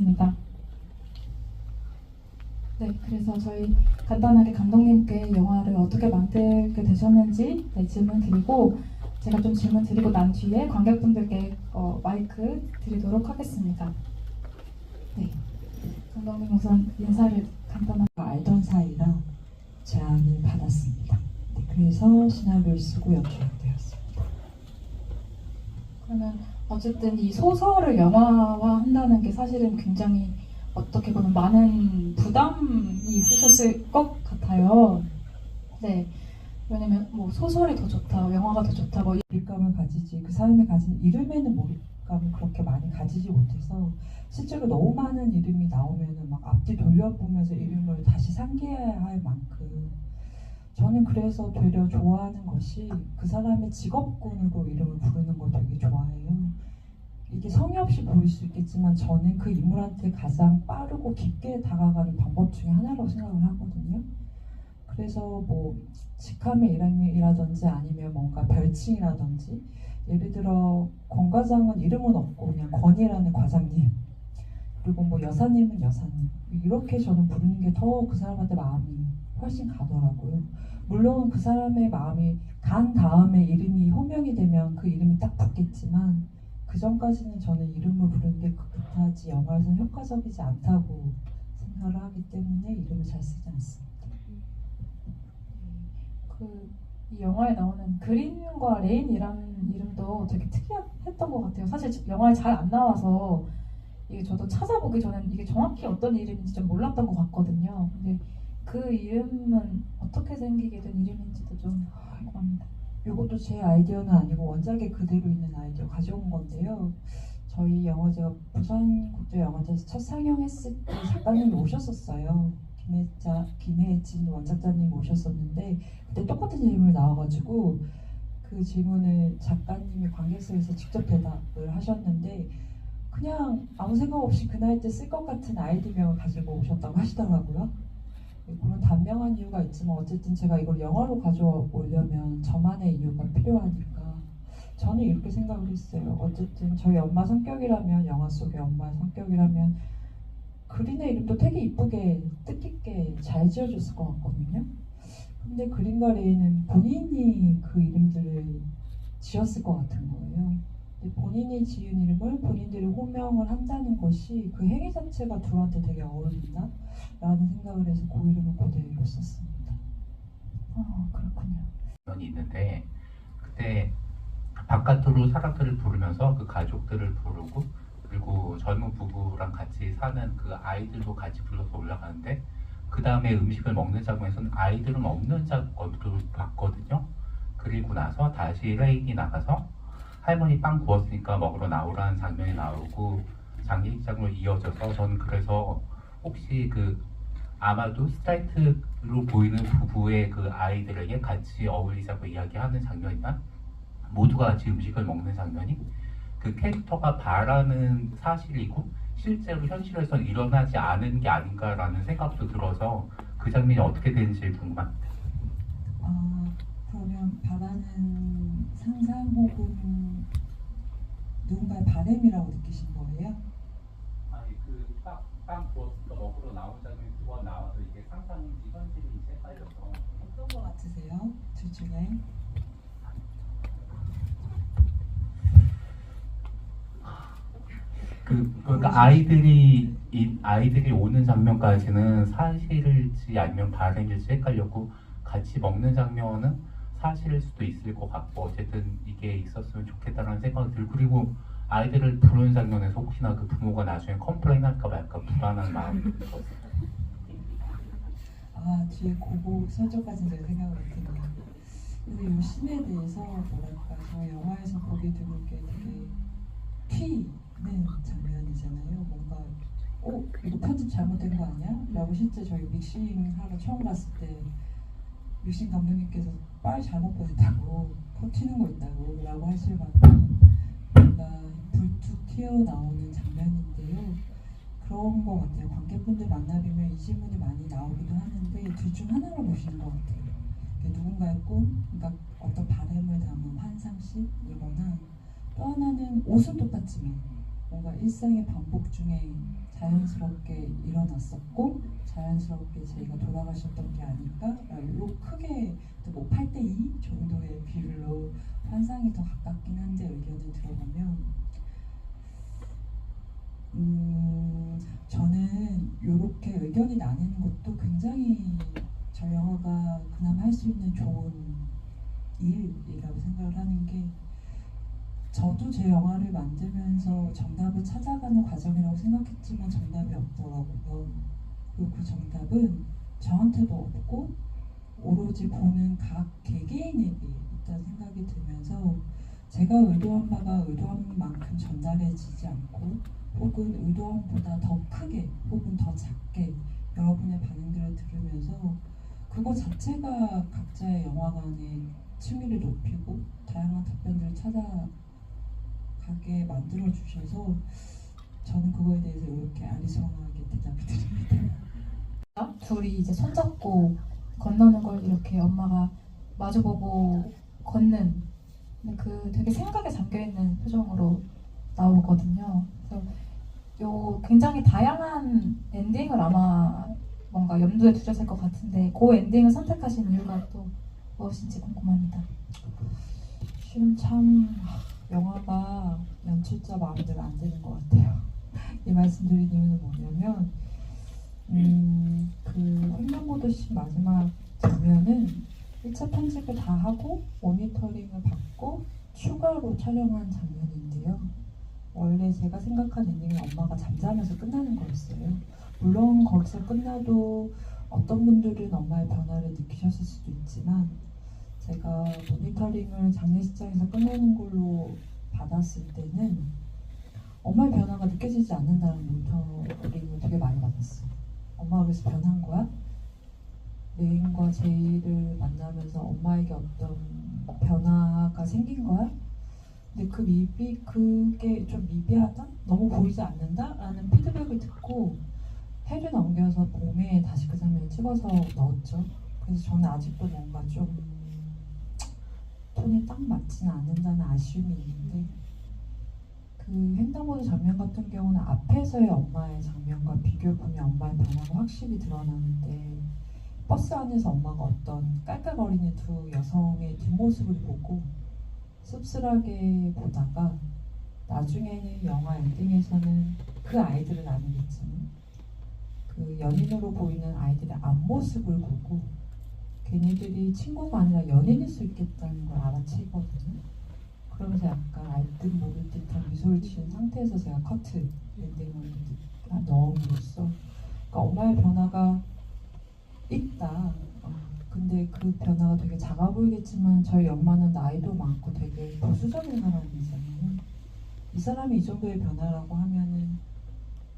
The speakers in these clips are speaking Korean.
하겠습니다. 네, 그래서 저희 간단하게 감독님께 영화를 어떻게 만들게 되셨는지 질문 드리고 제가 좀 질문 드리고 난 뒤에 관객분들께 마이크 드리도록 하겠습니다. 네, 감독님 우선 인사를 간단하게. 알던 사이라 제안을 받았습니다. 네, 그래서 시나리오를 쓰고 연출하게 되었습니다. 그러면 어쨌든 이 소설을 영화화한다는 게 사실은 굉장히 어떻게 보면 많은 부담이 있으셨을 것 같아요. 네, 왜냐면 뭐 소설이 더 좋다, 영화가 더 좋다, 뭐 몰입감을 가지지 그 사람이 가진 이름에는 몰입감을 그렇게 많이 가지지 못해서 실제로 너무 많은 이름이 나오면은 막 앞뒤 돌려보면서 이름을 다시 상기해야 할 만큼 저는 그래서 되려 좋아하는 것이 그 사람의 직업군으로 이름을 부르는 걸 되게 좋아해요. 이게 성의 없이 보일 수 있겠지만 저는 그 인물한테 가장 빠르고 깊게 다가가는 방법 중에 하나라고 생각을 하거든요. 그래서 뭐 직함의 이름이라든지 아니면 뭔가 별칭이라든지 예를 들어 권 과장은 이름은 없고 그냥 권이라는 과장님 그리고 뭐 여사님은 여사님 이렇게 저는 부르는 게 더 그 사람한테 마음이 훨씬 가더라고요. 물론 그 사람의 마음이 간 다음에 이름이 호명이 되면 그 이름이 딱 붙겠지만 그 전까지는 저는 이름을 부르는 게 그다지 영화에서는 효과적이지 않다고 생각을 하기 때문에 이름을 잘 쓰지 않습니다. 이 영화에 나오는 그린과 레인이라는 이름도 되게 특이했던 것 같아요. 사실 영화에 잘 안 나와서 이게 저도 찾아보기 전엔 이게 정확히 어떤 이름인지 좀 몰랐던 것 같거든요. 근데 그 이름은 어떻게 생기게 된 이름인지도 좀 궁금합니다. 이것도 제 아이디어는 아니고 원작에 그대로 있는 아이디어 가져온 건데요. 저희 영화제가 부산국제영화제에서 첫 상영했을 때 작가님이 오셨었어요. 김혜진 원작자님 오셨었는데 그때 똑같은 질문이 나와가지고 그 질문을 작가님이 관객석에서 직접 대답을 하셨는데 그냥 아무 생각 없이 그 나이 때 쓸 것 같은 아이디어를 가지고 오셨다고 하시더라고요. 그런 단명한 이유가 있지만 어쨌든 제가 이걸 영화로 가져오려면 저만의 이유가 필요하니까 저는 이렇게 생각을 했어요. 어쨌든 저희 엄마 성격이라면 영화 속의 엄마의 성격이라면 그린의 이름도 되게 이쁘게 뜻깊게 잘 지어줬을 것 같거든요. 근데 그린과 레이는 본인이 그 이름들을 지었을 것 같은 거예요. 근데 본인이 지은 이름을 본인들이 호명을 한다는 것이 그 행위 자체가 둘한테 되게 어울린다 라는 생각을 해서 그 이름을 그대로 썼습니다. 그렇군요. 면이 있는데 그때 바깥으로 사람들을 부르면서 그 가족들을 부르고 그리고 젊은 부부랑 같이 사는 그 아이들도 같이 불러서 올라가는데 그 다음에 음식을 먹는 장면에서는 아이들은 없는 장면으로 봤거든요. 그리고 나서 다시 레인이 나가서 할머니 빵 구웠으니까 먹으러 나오라는 장면이 나오고 장기장으로 이어져서 저는 그래서 혹시 그 아마도 스트라이트로 보이는 부부의 그 아이들에게 같이 어울리자고 이야기하는 장면이나 모두가 같이 음식을 먹는 장면이 그 캐릭터가 바라는 사실이고 실제로 현실에서는 일어나지 않은 게 아닌가라는 생각도 들어서 그 장면이 어떻게 되는지 궁금합니다. 그러면 바라는 상상 혹은 누군가의 바램이라고 느끼신 거예요? 아니 빵 구웠으니까 먹으러 나온 장면이 두 번 나와서 이게 상상인지 현실인지 헷갈려서 어떤 거 같으세요? 둘 중에? 그러니까 아이들이 오는 장면까지는 사실일지 아니면 바램일지 헷갈렸고 같이 먹는 장면은 사실일 수도 있을 것 같고 어쨌든 이게 있었으면 좋겠다라는 생각이 들고 그리고 아이들을 부르는 장면에서 혹시나 그 부모가 나중에 컴플레인 할까 말까 불안한 마음이 들었어요. 뒤에 고거 설정까지는 제가 생각을 못했네요. 근데 이 씬에 대해서 뭐랄까 저 영화에서 보게 되는 게 되게 튀는 장면이잖아요. 뭔가 이거 편집 잘못된 거 아니야? 라고 실제 저희 믹싱 하러 처음 갔을 때 믹싱 감독님께서 빨 잘못 보냈다고 코 튀는 거 있다고 라고 하실 만큼 뭔가 불쑥 튀어나오는 장면인데요. 그런 거 같아요. 관객분들 만나뵈면 이 질문이 많이 나오기도 하는데 둘 중 하나로 보시는 것 같아요. 누군가의 꿈, 그러니까 어떤 바램을 담은 환상식이거나 또 하나는 옷은 똑같지만 뭔가 일상의 반복 중에 자연스럽게 일어났었고 자연스럽게 저희가 돌아가셨던 게 아닐까라고 크게 뭐 8대2 정도의 비율로 환상이 더 가깝긴 한데 의견을 들어보면 저는 이렇게 의견이 나뉘는 것도 굉장히 저 영화가 그나마 할 수 있는 좋은 일이라고 생각을 하는 게 저도 제 영화를 만들면서 정답을 찾아가는 과정이라고 생각했지만 정답이 없더라고요. 그리고 그 정답은 저한테도 없고 오로지 보는 각 개개인에게 있다는 생각이 들면서 제가 의도한 바가 의도한 만큼 전달해지지 않고 혹은 의도한보다 더 크게 혹은 더 작게 여러분의 반응들을 들으면서 그거 자체가 각자의 영화관의 층위를 높이고 다양한 답변들을 찾아가게 만들어 주셔서 저는 그거에 대해서 이렇게 아리송하게 대답을 드립니다. 둘이 이제 손잡고 건너는 걸 이렇게 엄마가 마주보고 걷는 그 되게 생각에 잠겨있는 표정으로 나오거든요. 그래서 요 굉장히 다양한 엔딩을 아마 뭔가 염두에 두셨을 것 같은데 그 엔딩을 선택하신 이유가 또 무엇인지 궁금합니다. 실은 참 영화가 연출자 마음대로 안 되는 것 같아요. 이 말씀 드린 이유는 뭐냐면 그 횡령보도시 마지막 장면은 1차 편집을 다 하고 모니터링을 받고 추가로 촬영한 장면인데요. 원래 제가 생각한 엔딩은 엄마가 잠자면서 끝나는 거였어요. 물론 거기서 끝나도 어떤 분들은 엄마의 변화를 느끼셨을 수도 있지만 제가 모니터링을 장례식장에서 끝내는 걸로 받았을 때는 엄마의 변화가 느껴지지 않는다는 모니터링을 되게 많이 받았어요. 엄마가 그래서 변한 거야? 레인과 제이를 만나면서 엄마에게 어떤 변화가 생긴 거야? 근데 그게 좀 미비하다? 너무 보이지 않는다? 라는 피드백을 듣고 해를 넘겨서 봄에 다시 그 장면을 찍어서 넣었죠. 그래서 저는 아직도 뭔가 좀 톤이 딱 맞지는 않는다는 아쉬움이 있는데 그 횡단보도 장면 같은 경우는 앞에서의 엄마의 장면과 비교해보면 엄마의 변화가 확실히 드러나는데 버스 안에서 엄마가 어떤 깔깔거리는 두 여성의 뒷모습을 보고 씁쓸하게 보다가 나중에는 영화 엔딩에서는 그 아이들은 아니겠지만 그 연인으로 보이는 아이들의 앞모습을 보고 걔네들이 친구가 아니라 연인일 수 있겠다는 걸 알아채거든요. 그러면서 약간 알 듯 모를 듯한 미소를 지은 상태에서 제가 커트 엔딩을 넣음으로써 그러니까 엄마의 변화가 있다. 근데 그 변화가 되게 작아 보이겠지만 저희 엄마는 나이도 많고 되게 보수적인 사람이잖아요. 이 사람이 이 정도의 변화라고 하면은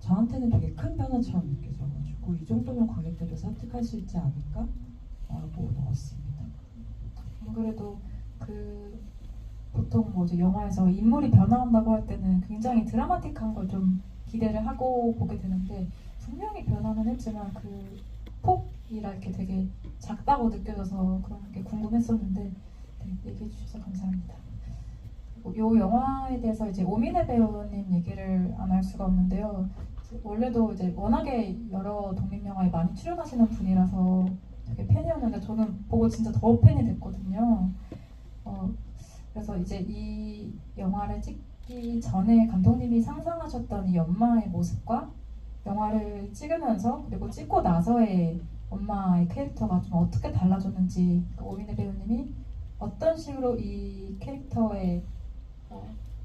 저한테는 되게 큰 변화처럼 느껴져가지고 이 정도면 관객들을 설득할 수 있지 않을까? 라고 넣었습니다. 안 그래도 그 보통 뭐지 영화에서 인물이 변화한다고 할 때는 굉장히 드라마틱한 걸 좀 기대를 하고 보게 되는데 분명히 변화는 했지만 그 폭이라 이렇게 되게 작다고 느껴져서 그런 게 궁금했었는데 네, 얘기해 주셔서 감사합니다. 요 영화에 대해서 이제 오민혜 배우님 얘기를 안 할 수가 없는데요. 원래도 이제 워낙에 여러 독립 영화에 많이 출연하시는 분이라서 되게 팬이었는데 저는 보고 진짜 더 팬이 됐거든요. 그래서 이제 이 영화를 찍기 전에 감독님이 상상하셨던 이 엄마의 모습과 영화를 찍으면서 그리고 찍고 나서의 엄마의 캐릭터가 좀 어떻게 달라졌는지 오민혜 배우님이 어떤 식으로 이 캐릭터에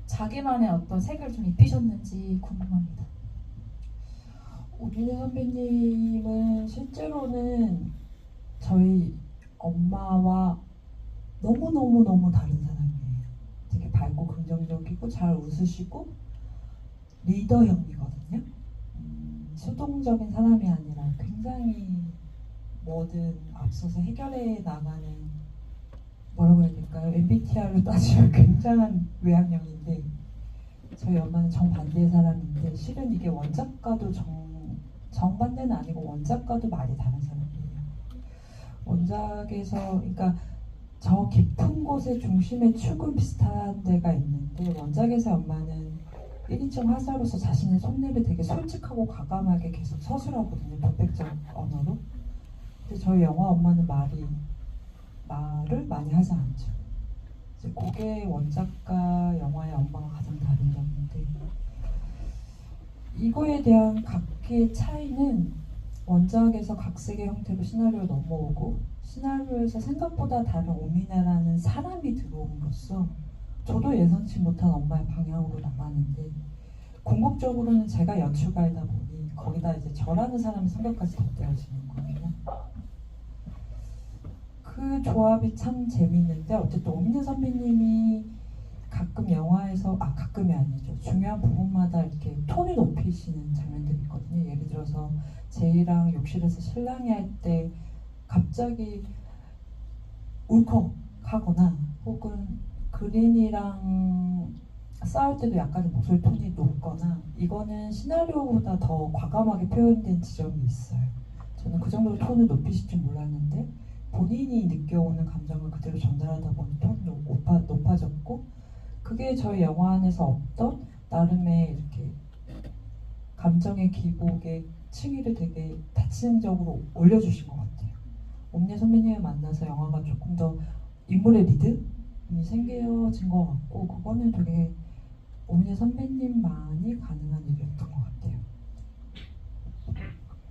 자기만의 어떤 색을 좀 입히셨는지 궁금합니다. 오민혜 선배님은 실제로는 저희 엄마와 너무너무 다른 사람이에요. 되게 밝고 긍정적이고 잘 웃으시고 리더형이거든요. 수동적인 사람이 아니라 굉장히 뭐든 앞서서 해결해 나가는 뭐라고 해야 될까요? MBTI로 따지면 굉장한 외향형인데 저희 엄마는 정반대의 사람인데 실은 이게 원작과도 정반대는 아니고 원작과도 많이 다른 사람이에요. 원작에서 그러니까 저 깊은 곳의 중심의 축은 비슷한 데가 있는데 원작에서 엄마는 1인称화자로서 자신의 속내를 되게 솔직하고 과감하게 계속 서술하거든요. 독백적 언어로. 근데 저희 영화 엄마는 말을 많이 하지 않죠. 이제 그게 원작과 영화의 엄마가 가장 다른 점인데, 이거에 대한 각기의 차이는 원작에서 각색의 형태로 시나리오를 넘어오고 시나리오에서 생각보다 다른 오미나라는 사람이 들어옴으로써 저도 예상치 못한 엄마의 방향으로 나가는데, 궁극적으로는 제가 연출가이다 보니 거기다 이제 저라는 사람의 생각까지 덧대어지는 거예요. 그 조합이 참 재밌는데, 어쨌든 오민혜 선배님이 가끔 영화에서 가끔이 아니죠, 중요한 부분마다 이렇게 톤을 높이시는 장면들이 있거든요. 예를 들어서 제이랑 욕실에서 실랑이 할 때 갑자기 울컥하거나, 혹은 그린이랑 싸울 때도 약간 목소리 톤이 높거나, 이거는 시나리오보다 더 과감하게 표현된 지점이 있어요. 저는 그 정도로 톤을 높이실 줄 몰랐는데 본인이 느껴오는 감정을 그대로 전달하다 보니 톤이 높아졌고, 그게 저희 영화 안에서 없던 나름의 이렇게 감정의 기복의 층위를 되게 다층적으로 올려주신 것 같아요. 옴니 선배님을 만나서 영화가 조금 더 인물의 리듬이 생겨진 것 같고, 그거는 되게 옴니 선배님만이 가능한 일이었던 것 같아요.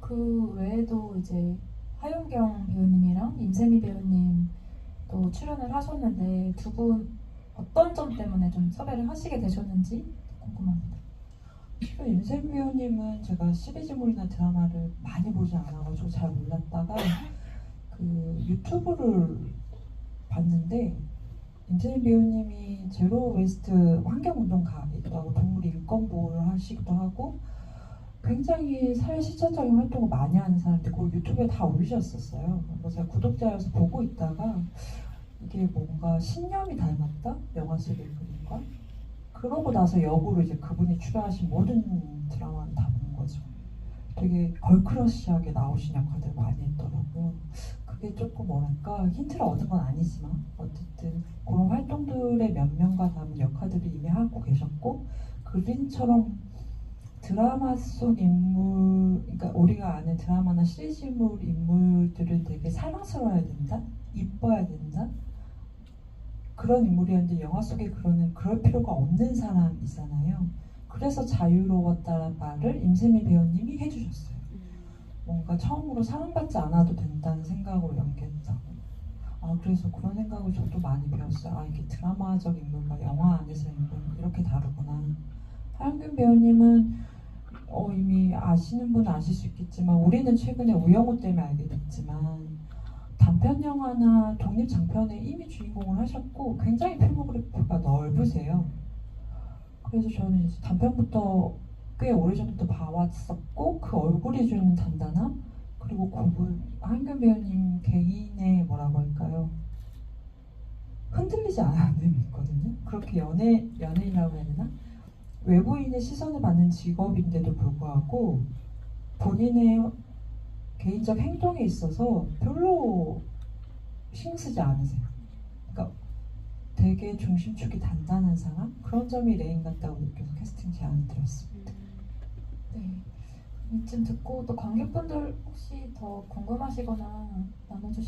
그 외에도 이제 하윤경 배우님이랑 임세미 배우님 또 출연을 하셨는데, 두 분 어떤 점 때문에 좀 섭외를 하시게 되셨는지 궁금합니다. 실은 임세미 배우님은 제가 시리즈물이나 드라마를 많이 보지 않아가지고 잘 몰랐다가 그 유튜브를 봤는데, 임세미 배우님이 제로 웨이스트 환경운동가이기도 하고 동물 인권 보호를 하시기도 하고 굉장히 사회 실천적인 활동을 많이 하는 사람인데, 그걸 유튜브에 다 올리셨었어요. 그래서 제가 구독자여서 보고 있다가 이게 뭔가 신념이 닮았다? 영화 속의 그림과. 그러고 나서 역으로 이제 그분이 출연하신 모든 드라마를 다 본 거죠. 되게 걸크러쉬하게 나오신 역할들 많이 했더라고요. 그게 조금 뭐랄까 힌트를 얻은 건 아니지만 어쨌든 그런 활동들의 면면과 다른 역할들을 이미 하고 계셨고, 그린처럼 드라마 속 인물, 그러니까 우리가 아는 드라마나 시리즈물 인물들을 되게 사랑스러워야 된다? 이뻐야 된다? 그런 인물이었는데 영화 속에 그럴 필요가 없는 사람이잖아요. 그래서 자유로웠다는 말을 임세미 배우님이 해주셨어요. 뭔가 처음으로 사랑받지 않아도 된다는 생각으로 연기했다고. 그래서 그런 생각을 저도 많이 배웠어요. 이게 드라마적 인물과 영화 안에서 인물 이렇게 다르구나. 하윤균 배우님은 이미 아시는 분은 아실 수 있겠지만, 우리는 최근에 우영우 때문에 알게 됐지만 단편 영화나 독립 장편에 이미 주인공을 하셨고 굉장히 필모그래피가 넓으세요. 그래서 저는 이제 단편부터 꽤 오래전부터 봐왔었고, 그 얼굴이 주는 단단함, 그리고 그분 한균 배우님 개인의 뭐라고 할까요, 흔들리지 않는 느낌이 있거든요. 그렇게 연예인이라고 해야 되나? 외부인의 시선을 받는 직업인데도 불구하고 본인의 개인적 행동에 있어서 별로 신경 쓰지 않으세요. 그러니까 되게 중심축이 단단한 사람? 그런 점이 레인 같다고 느껴서 캐스팅 제안을 드렸습니다. 네. 이쯤 듣고 또 관객분들 혹시 더 궁금하시거나 나눠주실